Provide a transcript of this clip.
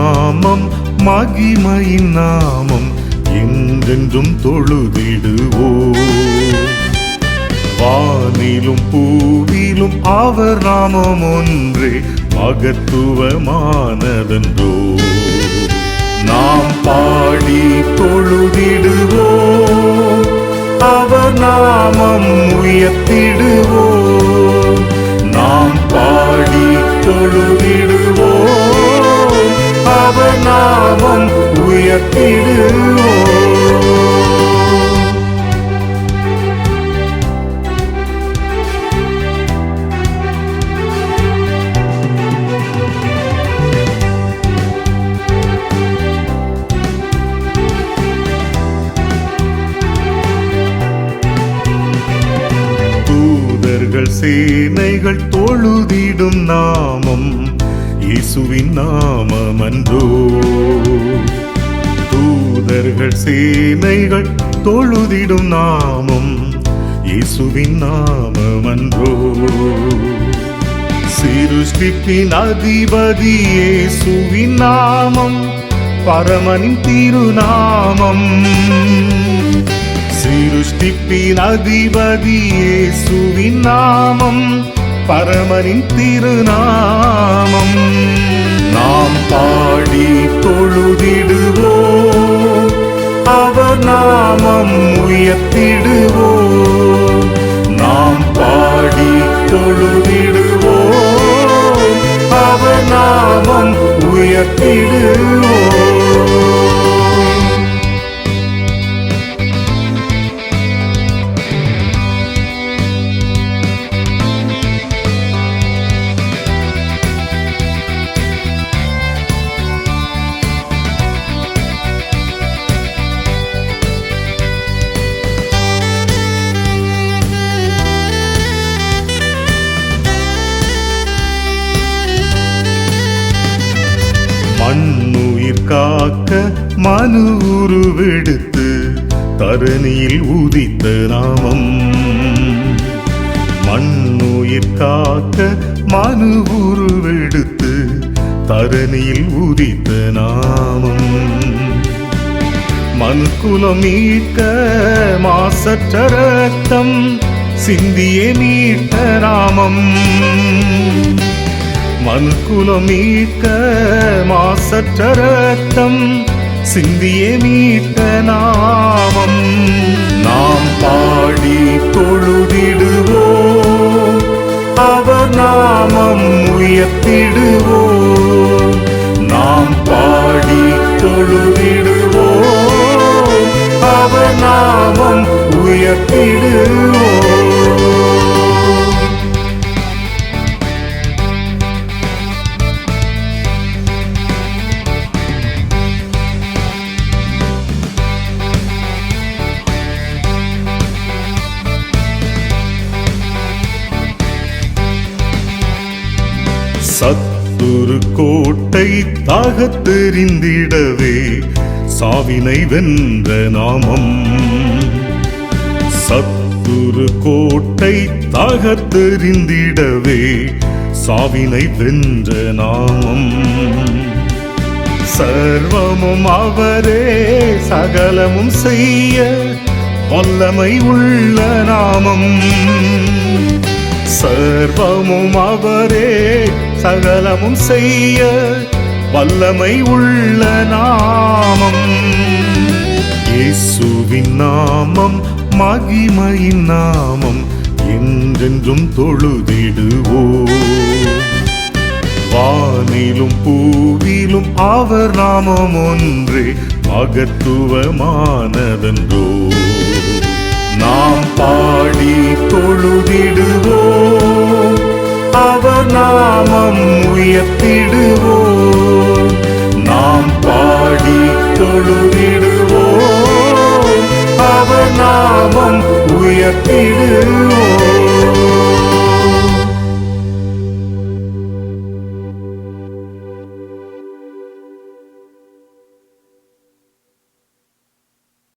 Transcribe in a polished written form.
நாமம் மகிமையின் நாமம் என்றென்றும் தொழுதிடுவோம். வானிலும் பூவிலும் அவர் நாமம் ஒன்றே மகத்துவமானதென்றோ. நாம் பாடி தொழுதிடுவோம், அவர் நாமம் உயர்த்திடுவோம். நாம் பாடி தொழுதிடுவோம், அவர் நாமம் உயர்த்திடுவோம். சேனைகள் தொழுதிடும் நாமம் இயேசுவின் நாமமன்றோ. தூதர்கள் சேனைகள் தொழுதிடும் நாமம் இயேசுவின் நாமமன்றோ. சிருஷ்டிப்பின் அதிபதி இயேசுவின் நாமம் பரமனின் திருநாமம். சிருஷ்டிப்பின் அதிபதி இயேசுவின் நாமம் பரமனின் திருநாமம். நாம் பாடி தொழுதிடுவோம், அவர் நாமம் உயர்த்திடுவோம். நாம் பாடி தொழுதிடுவோம், அவர் நாமம் உயர்த்திடுவோம். மண்ணுயிர் காக்க மனு உருவெடுத்து தரணியில் உதித்த நாமம். மண்ணுயிர் காக்க மனு உருவெடுத்து தரணியில் உதித்த நாமம். மனுக்குலம் மீட்க மாசற்ற ரத்தம் சிந்தியே மீட்ட நாமம். மனுக்குலம் மீட்க மாசற்ற ரத்தம் சிந்தியே மீட்ட நாமம். நாம் பாடி தொழுதிடுவோம், அவர் நாமம் உயர்த்திடுவோம். நாம் பாடி தொழுதிடுவோம், அவர் நாமம் உயர்த்திடுவோம். சத்துரு கோட்டை தகர்த்தெறிந்திடவே சாவினை வென்ற நாமம். சத்துரு கோட்டை தகர்த்தெறிந்திடவே சாவினை வென்ற நாமம். சர்வமும் அவரே சகலமும் செய்ய வல்லமை உள்ள நாமம். சர்வமும் அவரே சகலமும் செய்ய வல்லமை உள்ள நாமம். இயேசுவின் நாமம் மகிமையின் நாமம் என்றென்றும் தொழுதிடுவோம். வானிலும் பூவிலும் அவர் நாமம் ஒன்றே மகத்துவமானதென்றோ. நாம் பாடி தொழுதிடுவோம், அவர் நாமம் உயர்த்திடுவோம். நாம் பாடி தொழுதிடுவோம், அவர் நாமம் உயர்த்திடுவோம்.